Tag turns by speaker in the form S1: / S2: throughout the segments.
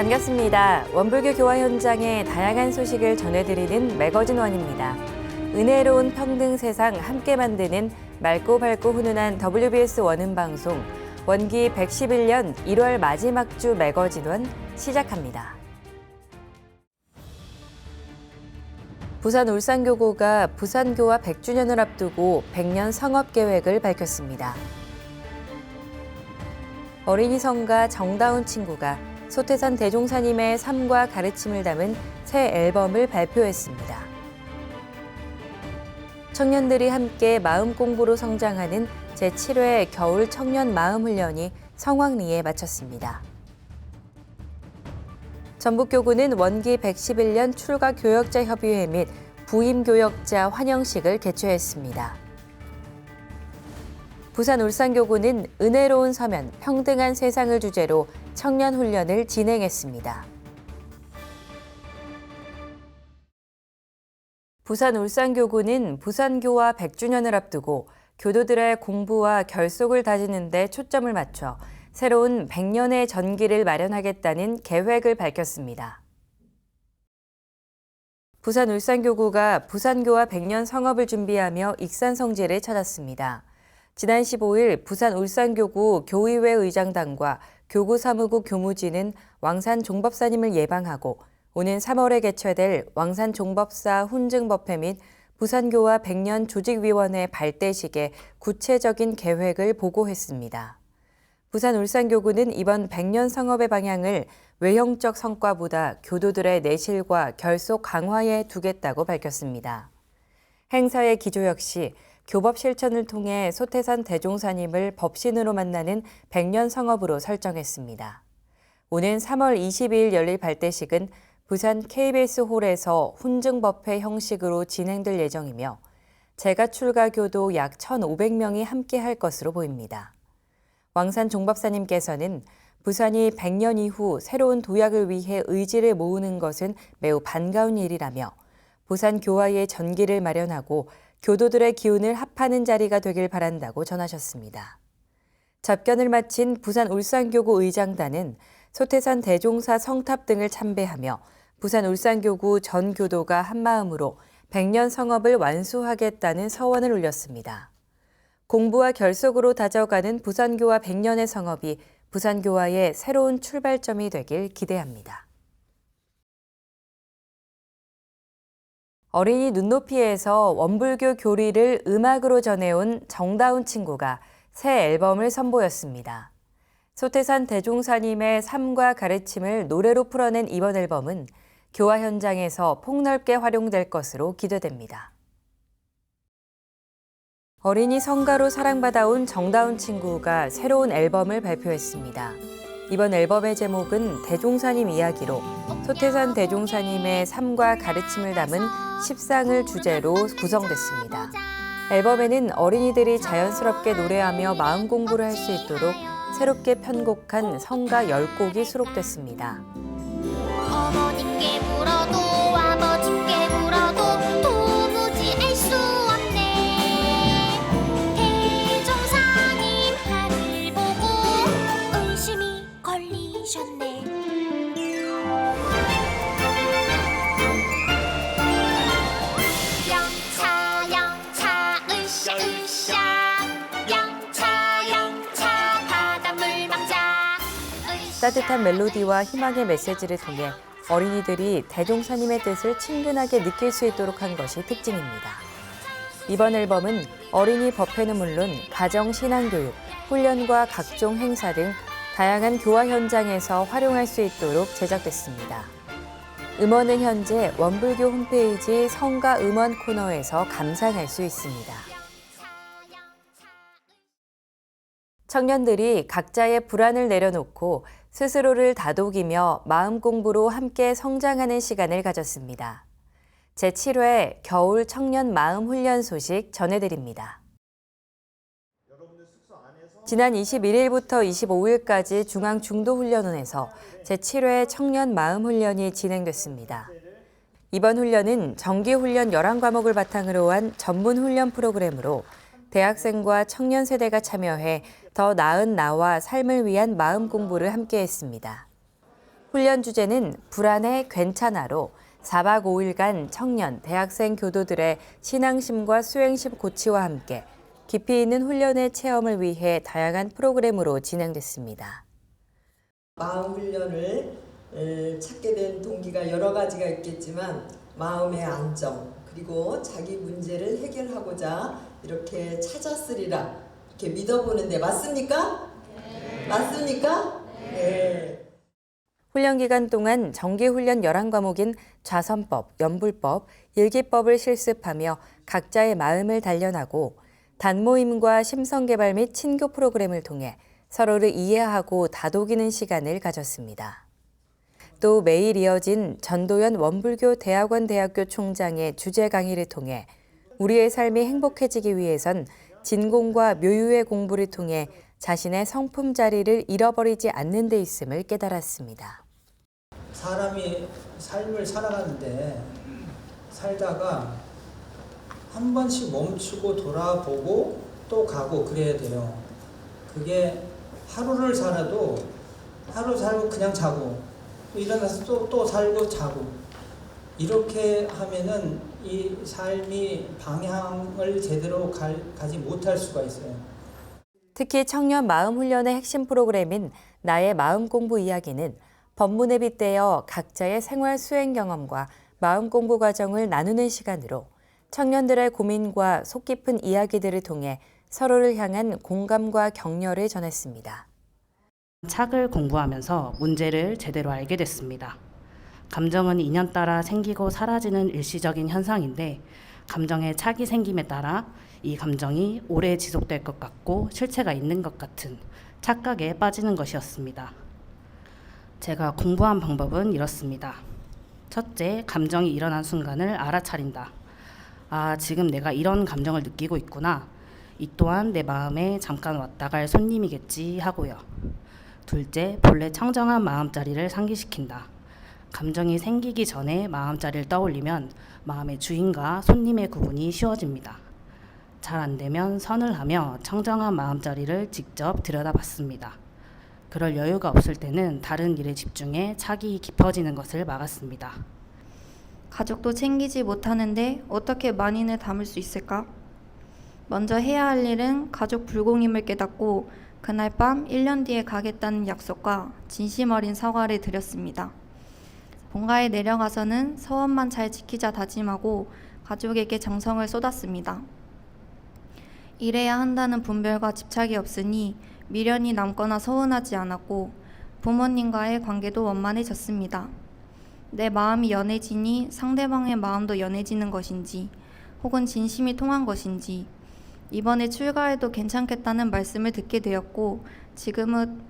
S1: 반갑습니다. 원불교 교화 현장의 다양한 소식을 전해드리는 매거진 원입니다. 은혜로운 평등 세상 함께 만드는 맑고 밝고 훈훈한 WBS 원음 방송 원기 111년 1월 마지막 주 매거진 원 시작합니다. 부산 울산교구가 부산교화 100주년을 앞두고 100년 성업 계획을 밝혔습니다. 어린이 성가 정다운 친구가 소태산 대종사님의 삶과 가르침을 담은 새 앨범을 발표했습니다. 청년들이 함께 마음 공부로 성장하는 제7회 겨울 청년 마음훈련이 성황리에 마쳤습니다. 전북교구는 원기 111년 출가 교역자 협의회 및 부임 교역자 환영식을 개최했습니다. 부산 울산교구는 은혜로운 서면, 평등한 세상을 주제로 청년 훈련을 진행했습니다. 부산 울산교구는 부산교화 100주년을 앞두고 교도들의 공부와 결속을 다지는 데 초점을 맞춰 새로운 100년의 전기를 마련하겠다는 계획을 밝혔습니다. 부산 울산교구가 부산교화 100년 성업을 준비하며 익산성지를 찾았습니다. 지난 15일 부산 울산교구 교의회 의장단과 교구사무국 교무진은 왕산 종법사님을 예방하고 오는 3월에 개최될 왕산 종법사 훈증법회 및 부산교화 100년 조직위원회 발대식에 구체적인 계획을 보고했습니다. 부산 울산교구는 이번 100년 성업의 방향을 외형적 성과보다 교도들의 내실과 결속 강화에 두겠다고 밝혔습니다. 행사의 기조 역시 교법 실천을 통해 소태산 대종사님을 법신으로 만나는 100년 성업으로 설정했습니다. 오는 3월 22일 열릴 발대식은 부산 KBS 홀에서 훈증법회 형식으로 진행될 예정이며 재가 출가 교도 약 1,500명이 함께할 것으로 보입니다. 왕산 종법사님께서는 부산이 100년 이후 새로운 도약을 위해 의지를 모으는 것은 매우 반가운 일이라며 부산 교화의 전기를 마련하고 교도들의 기운을 합하는 자리가 되길 바란다고 전하셨습니다. 접견을 마친 부산 울산교구 의장단은 소태산 대종사 성탑 등을 참배하며 부산 울산교구 전 교도가 한마음으로 100년 성업을 완수하겠다는 서원을 올렸습니다. 공부와 결속으로 다져가는 부산교화 100년의 성업이 부산교화의 새로운 출발점이 되길 기대합니다. 어린이 눈높이에서 원불교 교리를 음악으로 전해온 정다운 친구가 새 앨범을 선보였습니다. 소태산 대종사님의 삶과 가르침을 노래로 풀어낸 이번 앨범은 교화 현장에서 폭넓게 활용될 것으로 기대됩니다. 어린이 성가로 사랑받아온 정다운 친구가 새로운 앨범을 발표했습니다. 이번 앨범의 제목은 대종사님 이야기로 소태산 대종사님의 삶과 가르침을 담은 10상을 주제로 구성됐습니다. 앨범에는 어린이들이 자연스럽게 노래하며 마음 공부를 할 수 있도록 새롭게 편곡한 성가 10곡이 수록됐습니다.
S2: 어머니께 물어도 아버지께 물어도 도무지 알 수 없네. 대종사님 하늘 보고 의심이 걸리셨네. 영차 영차 으쌰 으쌰 영차 영차 바닷물 망자.
S1: 따뜻한 멜로디와 희망의 메시지를 통해 어린이들이 대종사님의 뜻을 친근하게 느낄 수 있도록 한 것이 특징입니다. 이번 앨범은 어린이 법회는 물론 가정 신앙교육, 훈련과 각종 행사 등 다양한 교화 현장에서 활용할 수 있도록 제작됐습니다. 음원은 현재 원불교 홈페이지 성가 음원 코너에서 감상할 수 있습니다. 청년들이 각자의 불안을 내려놓고 스스로를 다독이며 마음 공부로 함께 성장하는 시간을 가졌습니다. 제7회 겨울 청년 마음 훈련 소식 전해드립니다. 지난 21일부터 25일까지 중앙중도훈련원에서 제7회 청년 마음 훈련이 진행됐습니다. 이번 훈련은 정기훈련 11과목을 바탕으로 한 전문 훈련 프로그램으로 대학생과 청년 세대가 참여해 더 나은 나와 삶을 위한 마음 공부를 함께 했습니다. 훈련 주제는 불안해 괜찮아로 4박 5일간 청년, 대학생 교도들의 신앙심과 수행심 고치와 함께 깊이 있는 훈련의 체험을 위해 다양한 프로그램으로 진행됐습니다.
S3: 마음 훈련을 찾게 된 동기가 여러 가지가 있겠지만 마음의 안정 그리고 자기 문제를 해결하고자 이렇게 찾았으리라 이렇게 믿어보는데 맞습니까? 네. 맞습니까? 네.
S1: 훈련 기간 동안 정기훈련 11과목인 좌선법, 연불법, 일기법을 실습하며 각자의 마음을 단련하고 단모임과 심성개발 및 친교 프로그램을 통해 서로를 이해하고 다독이는 시간을 가졌습니다. 또 매일 이어진 전도연 원불교 대학원 대학교 총장의 주제 강의를 통해 우리의 삶이 행복해지기 위해선 진공과 묘유의 공부를 통해 자신의 성품 자리를 잃어버리지 않는 데 있음을 깨달았습니다.
S4: 사람이 삶을 살아가는데 살다가 한 번씩 멈추고 돌아보고 또 가고 그래야 돼요. 그게 하루를 살아도 하루 살고 그냥 자고 또 일어나서 또 살고 자고 이렇게 하면은 이 삶이 방향을 제대로 가지 못할 수가 있어요.
S1: 특히 청년 마음 훈련의 핵심 프로그램인 나의 마음 공부 이야기는 법문에 빗대어 각자의 생활 수행 경험과 마음 공부 과정을 나누는 시간으로 청년들의 고민과 속 깊은 이야기들을 통해 서로를 향한 공감과 격려를 전했습니다.
S5: 책을 공부하면서 문제를 제대로 알게 됐습니다. 감정은 인연 따라 생기고 사라지는 일시적인 현상인데 감정에 착이 생김에 따라 이 감정이 오래 지속될 것 같고 실체가 있는 것 같은 착각에 빠지는 것이었습니다. 제가 공부한 방법은 이렇습니다. 첫째, 감정이 일어난 순간을 알아차린다. 아, 지금 내가 이런 감정을 느끼고 있구나. 이 또한 내 마음에 잠깐 왔다 갈 손님이겠지 하고요. 둘째, 본래 청정한 마음자리를 상기시킨다. 감정이 생기기 전에 마음자리를 떠올리면 마음의 주인과 손님의 구분이 쉬워집니다. 잘 안 되면 선을 하며 청정한 마음자리를 직접 들여다봤습니다. 그럴 여유가 없을 때는 다른 일에 집중해 착이 깊어지는 것을 막았습니다.
S6: 가족도 챙기지 못하는데 어떻게 만인을 담을 수 있을까? 먼저 해야 할 일은 가족 불공임을 깨닫고 그날 밤 1년 뒤에 가겠다는 약속과 진심 어린 사과를 드렸습니다. 본가에 내려가서는 서원만 잘 지키자 다짐하고 가족에게 정성을 쏟았습니다. 일해야 한다는 분별과 집착이 없으니 미련이 남거나 서운하지 않았고 부모님과의 관계도 원만해졌습니다. 내 마음이 연해지니 상대방의 마음도 연해지는 것인지 혹은 진심이 통한 것인지 이번에 출가해도 괜찮겠다는 말씀을 듣게 되었고 지금은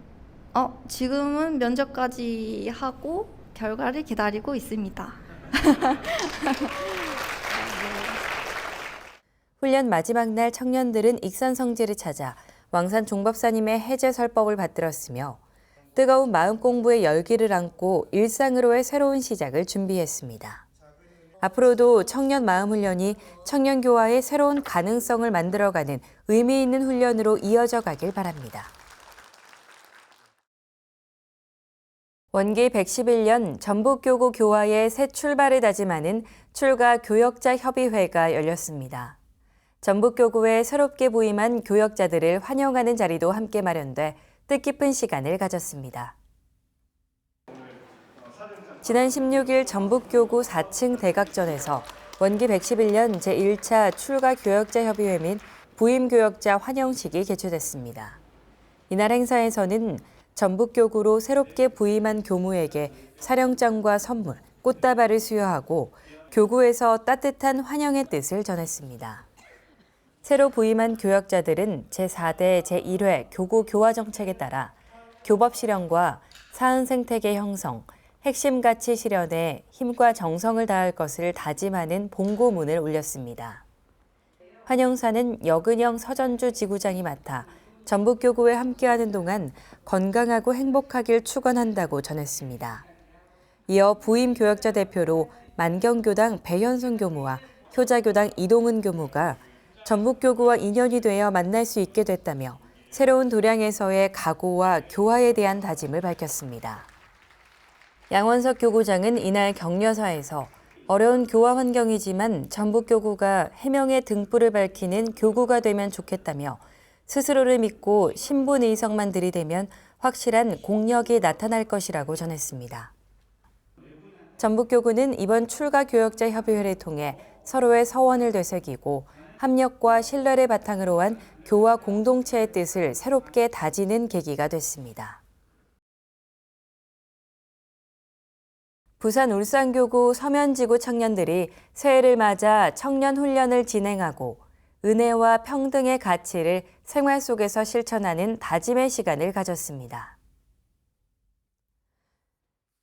S6: 면접까지 하고 결과를 기다리고 있습니다.
S1: 훈련 마지막 날 청년들은 익산성지를 찾아 왕산 종법사님의 해제 설법을 받들었으며 뜨거운 마음 공부의 열기를 안고 일상으로의 새로운 시작을 준비했습니다. 앞으로도 청년 마음 훈련이 청년 교화의 새로운 가능성을 만들어가는 의미 있는 훈련으로 이어져 가길 바랍니다. 원기 111년 전북교구 교화의 새 출발을 다짐하는 출가 교역자 협의회가 열렸습니다. 전북교구에 새롭게 부임한 교역자들을 환영하는 자리도 함께 마련돼 뜻깊은 시간을 가졌습니다. 지난 16일 전북교구 4층 대각전에서 원기 111년 제1차 출가 교역자 협의회 및 부임 교역자 환영식이 개최됐습니다. 이날 행사에서는 전북교구로 새롭게 부임한 교무에게 사령장과 선물, 꽃다발을 수여하고 교구에서 따뜻한 환영의 뜻을 전했습니다. 새로 부임한 교역자들은 제4대 제1회 교구 교화 정책에 따라 교법 실현과 사은 생태계 형성, 핵심 가치 실현에 힘과 정성을 다할 것을 다짐하는 봉고문을 올렸습니다. 환영사는 여근영 서전주 지구장이 맡아 전북교구에 함께하는 동안 건강하고 행복하길 축원한다고 전했습니다. 이어 부임 교역자 대표로 만경교당 배현선 교무와 효자교당 이동은 교무가 전북교구와 인연이 되어 만날 수 있게 됐다며 새로운 도량에서의 각오와 교화에 대한 다짐을 밝혔습니다. 양원석 교구장은 이날 격려사에서 어려운 교화 환경이지만 전북교구가 해명의 등불을 밝히는 교구가 되면 좋겠다며 스스로를 믿고 신분 의석만 들이대면 확실한 공력이 나타날 것이라고 전했습니다. 전북교구는 이번 출가 교역자 협의회를 통해 서로의 서원을 되새기고 합력과 신뢰를 바탕으로 한 교화 공동체의 뜻을 새롭게 다지는 계기가 됐습니다. 부산 울산교구 서면지구 청년들이 새해를 맞아 청년 훈련을 진행하고 은혜와 평등의 가치를 생활 속에서 실천하는 다짐의 시간을 가졌습니다.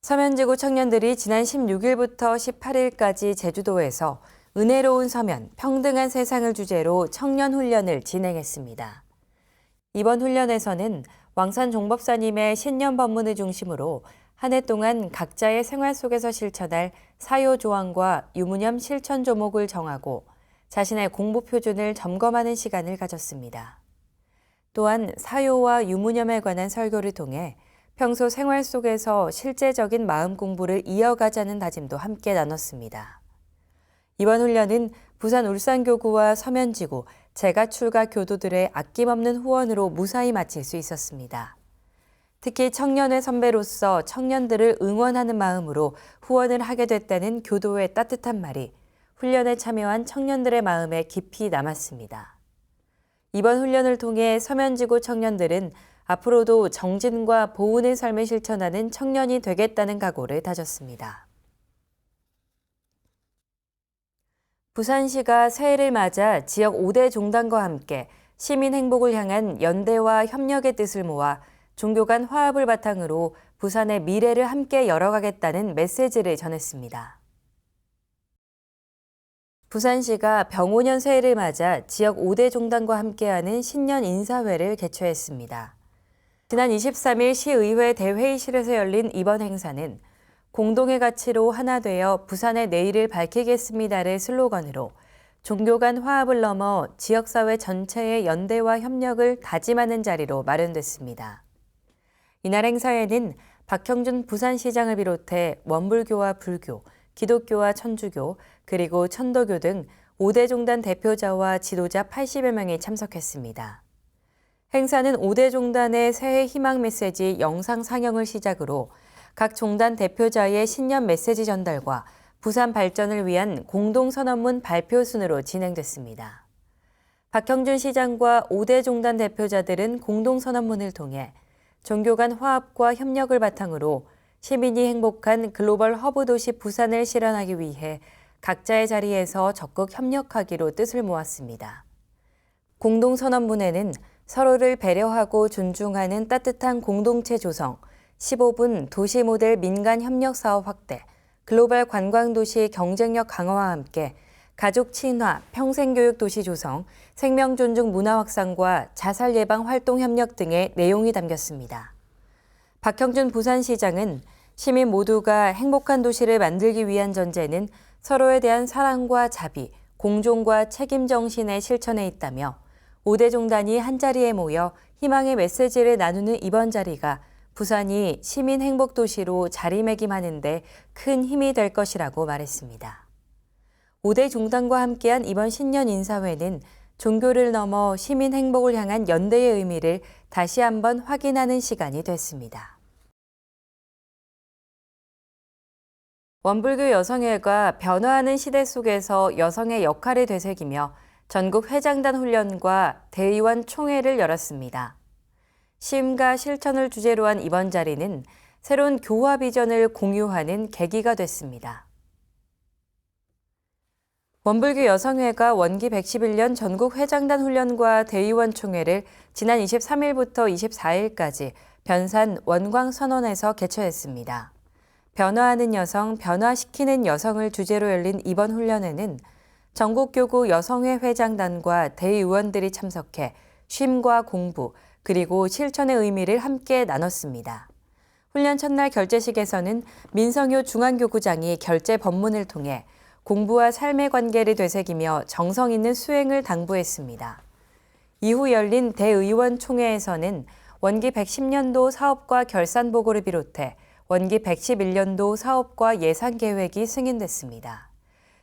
S1: 서면지구 청년들이 지난 16일부터 18일까지 제주도에서 은혜로운 서면, 평등한 세상을 주제로 청년 훈련을 진행했습니다. 이번 훈련에서는 왕산 종법사님의 신년 법문을 중심으로 한 해 동안 각자의 생활 속에서 실천할 사요 조항과 유무념 실천 조목을 정하고 자신의 공부 표준을 점검하는 시간을 가졌습니다. 또한 사요와 유무념에 관한 설교를 통해 평소 생활 속에서 실제적인 마음 공부를 이어가자는 다짐도 함께 나눴습니다. 이번 훈련은 부산 울산교구와 서면지구, 재가출가 교도들의 아낌없는 후원으로 무사히 마칠 수 있었습니다. 특히 청년의 선배로서 청년들을 응원하는 마음으로 후원을 하게 됐다는 교도의 따뜻한 말이 훈련에 참여한 청년들의 마음에 깊이 남았습니다. 이번 훈련을 통해 서면지구 청년들은 앞으로도 정진과 보훈의 삶을 실천하는 청년이 되겠다는 각오를 다졌습니다. 부산시가 새해를 맞아 지역 5대 종단과 함께 시민 행복을 향한 연대와 협력의 뜻을 모아 종교 간 화합을 바탕으로 부산의 미래를 함께 열어가겠다는 메시지를 전했습니다. 부산시가 병오년 새해를 맞아 지역 5대 종단과 함께하는 신년 인사회를 개최했습니다. 지난 23일 시의회 대회의실에서 열린 이번 행사는 공동의 가치로 하나 되어 부산의 내일을 밝히겠습니다를 슬로건으로 종교 간 화합을 넘어 지역사회 전체의 연대와 협력을 다짐하는 자리로 마련됐습니다. 이날 행사에는 박형준 부산시장을 비롯해 원불교와 불교, 기독교와 천주교, 그리고 천도교 등 5대 종단 대표자와 지도자 80여 명이 참석했습니다. 행사는 5대 종단의 새해 희망 메시지 영상 상영을 시작으로 각 종단 대표자의 신년 메시지 전달과 부산 발전을 위한 공동선언문 발표 순으로 진행됐습니다. 박형준 시장과 5대 종단 대표자들은 공동선언문을 통해 종교 간 화합과 협력을 바탕으로 시민이 행복한 글로벌 허브 도시 부산을 실현하기 위해 각자의 자리에서 적극 협력하기로 뜻을 모았습니다. 공동선언문에는 서로를 배려하고 존중하는 따뜻한 공동체 조성, 15분 도시 모델 민간 협력 사업 확대, 글로벌 관광 도시 경쟁력 강화와 함께 가족 친화, 평생교육 도시 조성, 생명 존중 문화 확산과 자살 예방 활동 협력 등의 내용이 담겼습니다. 박형준 부산시장은 시민 모두가 행복한 도시를 만들기 위한 전제는 서로에 대한 사랑과 자비, 공존과 책임 정신의 실천에 있다며 5대 종단이 한자리에 모여 희망의 메시지를 나누는 이번 자리가 부산이 시민 행복 도시로 자리매김하는 데 큰 힘이 될 것이라고 말했습니다. 5대 종단과 함께한 이번 신년 인사회는 종교를 넘어 시민 행복을 향한 연대의 의미를 다시 한번 확인하는 시간이 됐습니다. 원불교 여성회가 변화하는 시대 속에서 여성의 역할을 되새기며 전국 회장단 훈련과 대의원 총회를 열었습니다. 심과 실천을 주제로 한 이번 자리는 새로운 교화 비전을 공유하는 계기가 됐습니다. 원불교 여성회가 원기 111년 전국 회장단 훈련과 대의원 총회를 지난 23일부터 24일까지 변산 원광선원에서 개최했습니다. 변화하는 여성, 변화시키는 여성을 주제로 열린 이번 훈련에는 전국교구 여성회 회장단과 대의원들이 참석해 쉼과 공부, 그리고 실천의 의미를 함께 나눴습니다. 훈련 첫날 결제식에서는 민성효 중앙교구장이 결제 법문을 통해 공부와 삶의 관계를 되새기며 정성 있는 수행을 당부했습니다. 이후 열린 대의원 총회에서는 원기 110년도 사업과 결산 보고를 비롯해 원기 111년도 사업과 예산 계획이 승인됐습니다.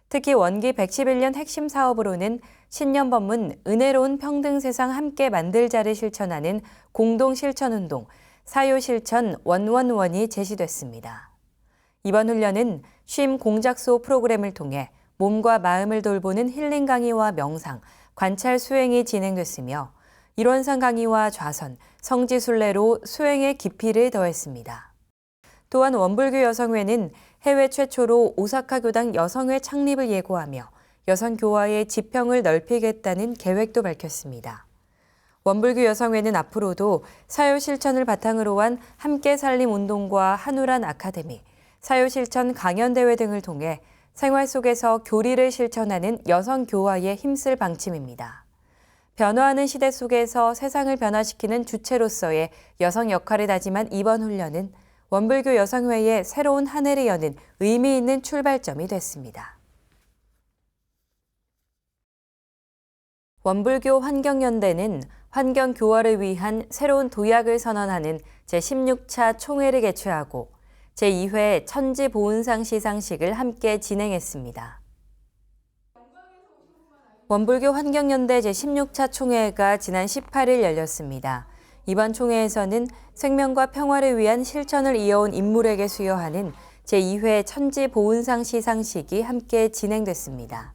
S1: 특히 원기 111년 핵심 사업으로는 신년법문 은혜로운 평등 세상 함께 만들자를 실천하는 공동실천운동 사요실천 원원원이 제시됐습니다. 이번 훈련은 쉼 공작소 프로그램을 통해 몸과 마음을 돌보는 힐링 강의와 명상, 관찰 수행이 진행됐으며 일원상 강의와 좌선, 성지순례로 수행의 깊이를 더했습니다. 또한 원불교 여성회는 해외 최초로 오사카 교당 여성회 창립을 예고하며 여성 교화의 지평을 넓히겠다는 계획도 밝혔습니다. 원불교 여성회는 앞으로도 사요실천을 바탕으로 한 함께 살림 운동과 한우란 아카데미, 사요실천 강연대회 등을 통해 생활 속에서 교리를 실천하는 여성 교화에 힘쓸 방침입니다. 변화하는 시대 속에서 세상을 변화시키는 주체로서의 여성 역할을 다짐한 이번 훈련은 원불교 여성회의 새로운 한 해를 여는 의미 있는 출발점이 됐습니다. 원불교 환경연대는 환경교화를 위한 새로운 도약을 선언하는 제16차 총회를 개최하고 제2회 천지보은상 시상식을 함께 진행했습니다. 원불교 환경연대 제16차 총회가 지난 18일 열렸습니다. 이번 총회에서는 생명과 평화를 위한 실천을 이어온 인물에게 수여하는 제2회 천지보은상 시상식이 함께 진행됐습니다.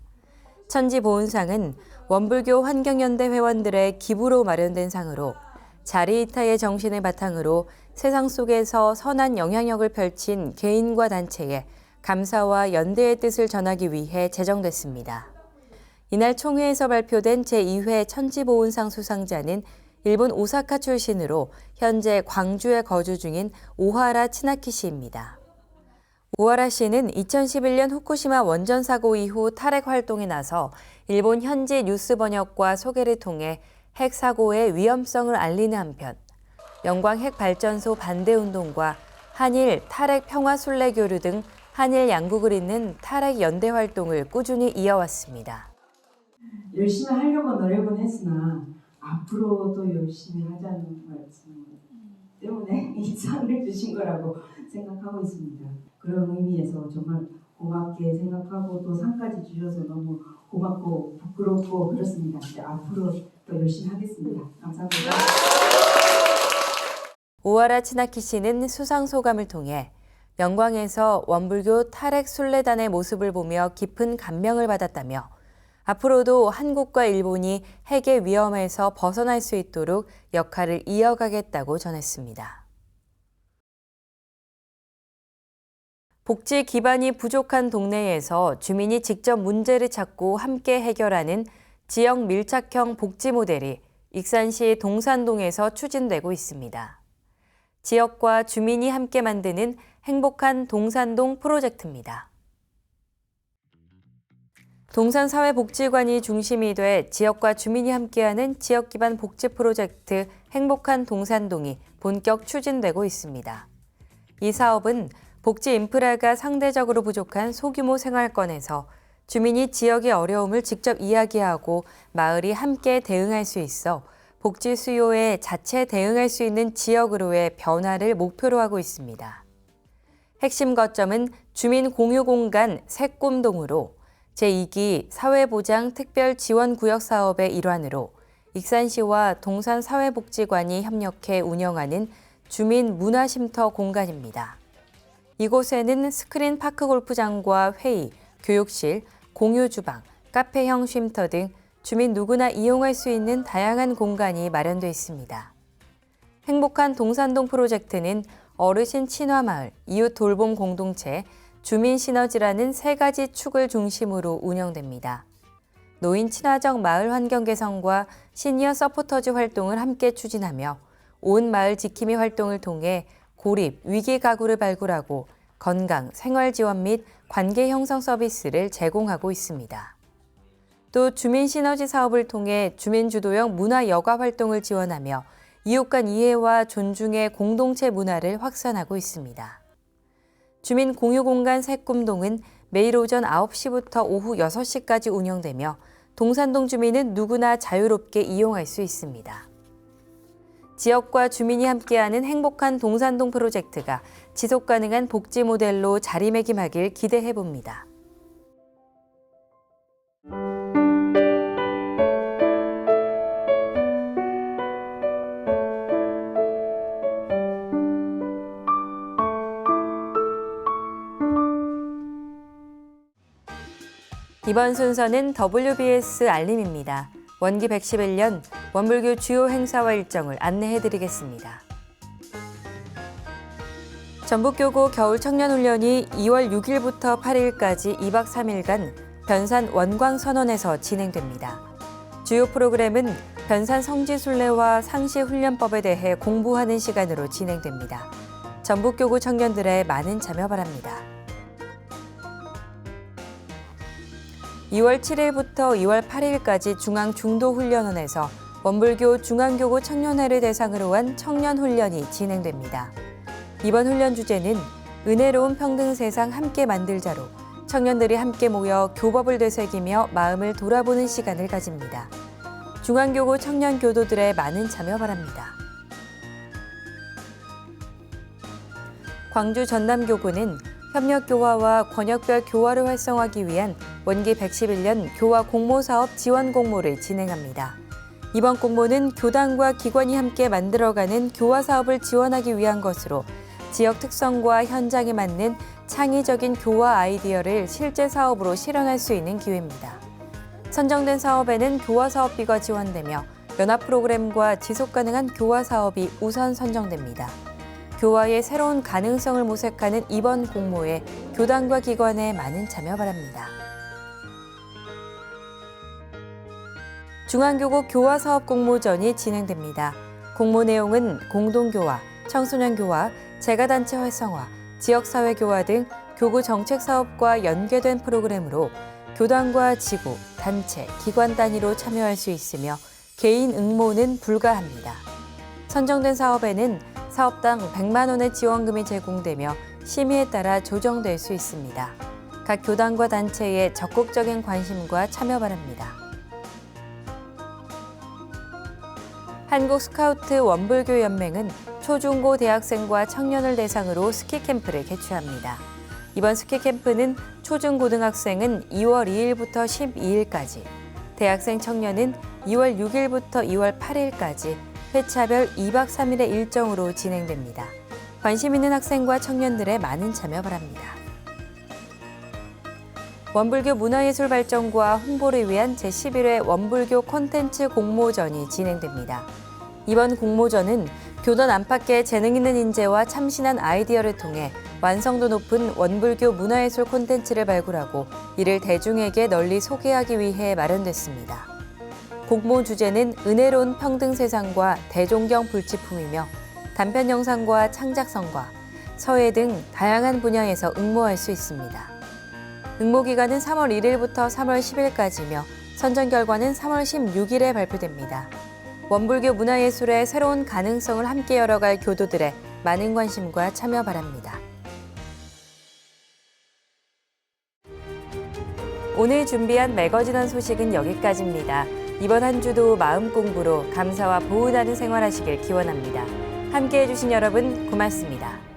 S1: 천지보은상은 원불교 환경연대 회원들의 기부로 마련된 상으로 자리이타의 정신을 바탕으로 세상 속에서 선한 영향력을 펼친 개인과 단체에 감사와 연대의 뜻을 전하기 위해 제정됐습니다. 이날 총회에서 발표된 제2회 천지보은상 수상자는 일본 오사카 출신으로 현재 광주에 거주 중인 오하라 치나키 씨입니다. 오하라 씨는 2011년 후쿠시마 원전 사고 이후 탈핵 활동에 나서 일본 현지 뉴스 번역과 소개를 통해 핵 사고의 위험성을 알리는 한편 영광 핵발전소 반대 운동과 한일 탈핵 평화 순례 교류 등 한일 양국을 잇는 탈핵 연대 활동을 꾸준히 이어왔습니다.
S7: 열심히 하려고 노력은 했으나 앞으로도 열심히 하자는 말씀 때문에 이 상을 주신 거라고 생각하고 있습니다. 그런 의미에서 정말 고맙게 생각하고 또 상까지 주셔서 너무 고맙고 부끄럽고 그렇습니다. 앞으로 또 열심히 하겠습니다. 감사합니다.
S1: 오하라 치나키 씨는 수상 소감을 통해 영광에서 원불교 탈핵 순례단의 모습을 보며 깊은 감명을 받았다며 앞으로도 한국과 일본이 핵의 위험에서 벗어날 수 있도록 역할을 이어가겠다고 전했습니다. 복지 기반이 부족한 동네에서 주민이 직접 문제를 찾고 함께 해결하는 지역 밀착형 복지 모델이 익산시 동산동에서 추진되고 있습니다. 지역과 주민이 함께 만드는 행복한 동산동 프로젝트입니다. 동산사회복지관이 중심이 돼 지역과 주민이 함께하는 지역 기반 복지 프로젝트 행복한 동산동이 본격 추진되고 있습니다. 이 사업은 복지 인프라가 상대적으로 부족한 소규모 생활권에서 주민이 지역의 어려움을 직접 이야기하고 마을이 함께 대응할 수 있어 복지 수요에 자체 대응할 수 있는 지역으로의 변화를 목표로 하고 있습니다. 핵심 거점은 주민 공유 공간 새꿈동으로 제2기 사회보장 특별지원구역 사업의 일환으로 익산시와 동산사회복지관이 협력해 운영하는 주민 문화쉼터 공간입니다. 이곳에는 스크린 파크 골프장과 회의, 교육실, 공유주방, 카페형 쉼터 등 주민 누구나 이용할 수 있는 다양한 공간이 마련되어 있습니다. 행복한 동산동 프로젝트는 어르신 친화마을, 이웃 돌봄 공동체, 주민 시너지라는 세 가지 축을 중심으로 운영됩니다. 노인 친화적 마을 환경 개선과 시니어 서포터즈 활동을 함께 추진하며 온 마을 지킴이 활동을 통해 고립, 위기 가구를 발굴하고 건강, 생활 지원 및 관계 형성 서비스를 제공하고 있습니다. 또 주민 시너지 사업을 통해 주민 주도형 문화 여가 활동을 지원하며 이웃 간 이해와 존중의 공동체 문화를 확산하고 있습니다. 주민 공유 공간 새꿈동은 매일 오전 9시부터 오후 6시까지 운영되며 동산동 주민은 누구나 자유롭게 이용할 수 있습니다. 지역과 주민이 함께하는 행복한 동산동 프로젝트가 지속 가능한 복지 모델로 자리매김하길 기대해 봅니다. 이번 순서는 WBS 알림입니다. 원기 111년 원불교 주요 행사와 일정을 안내해드리겠습니다. 전북교구 겨울청년훈련이 2월 6일부터 8일까지 2박 3일간 변산 원광선원에서 진행됩니다. 주요 프로그램은 변산 성지순례와 상시훈련법에 대해 공부하는 시간으로 진행됩니다. 전북교구 청년들의 많은 참여 바랍니다. 2월 7일부터 2월 8일까지 중앙중도훈련원에서 원불교 중앙교구 청년회를 대상으로 한 청년훈련이 진행됩니다. 이번 훈련 주제는 은혜로운 평등세상 함께 만들자로 청년들이 함께 모여 교법을 되새기며 마음을 돌아보는 시간을 가집니다. 중앙교구 청년교도들의 많은 참여 바랍니다. 광주 전남교구는 협력교화와 권역별 교화를 활성화하기 위한 원기 111년 교화 공모사업 지원 공모를 진행합니다. 이번 공모는 교단과 기관이 함께 만들어가는 교화 사업을 지원하기 위한 것으로 지역 특성과 현장에 맞는 창의적인 교화 아이디어를 실제 사업으로 실현할 수 있는 기회입니다. 선정된 사업에는 교화 사업비가 지원되며 연합 프로그램과 지속 가능한 교화 사업이 우선 선정됩니다. 교화의 새로운 가능성을 모색하는 이번 공모에 교단과 기관의 많은 참여 바랍니다. 중앙교구 교화사업 공모전이 진행됩니다. 공모 내용은 공동교화, 청소년교화, 재가단체 활성화, 지역사회교화 등 교구 정책사업과 연계된 프로그램으로 교단과 지구, 단체, 기관 단위로 참여할 수 있으며 개인 응모는 불가합니다. 선정된 사업에는 사업당 100만 원의 지원금이 제공되며 심의에 따라 조정될 수 있습니다. 각 교단과 단체의 적극적인 관심과 참여 바랍니다. 한국스카우트 원불교연맹은 초중고 대학생과 청년을 대상으로 스키캠프를 개최합니다. 이번 스키캠프는 초중고등학생은 2월 2일부터 12일까지, 대학생 청년은 2월 6일부터 2월 8일까지 회차별 2박 3일의 일정으로 진행됩니다. 관심 있는 학생과 청년들의 많은 참여 바랍니다. 원불교 문화예술 발전과 홍보를 위한 제11회 원불교 콘텐츠 공모전이 진행됩니다. 이번 공모전은 교단 안팎의 재능 있는 인재와 참신한 아이디어를 통해 완성도 높은 원불교 문화예술 콘텐츠를 발굴하고 이를 대중에게 널리 소개하기 위해 마련됐습니다. 공모 주제는 은혜로운 평등 세상과 대종경 불치품이며 단편 영상과 창작성과 서예 등 다양한 분야에서 응모할 수 있습니다. 응모 기간은 3월 1일부터 3월 10일까지며 선정 결과는 3월 16일에 발표됩니다. 원불교 문화예술의 새로운 가능성을 함께 열어갈 교도들의 많은 관심과 참여 바랍니다. 오늘 준비한 매거진원 소식은 여기까지입니다. 이번 한 주도 마음 공부로 감사와 보은하는 생활하시길 기원합니다. 함께해 주신 여러분 고맙습니다.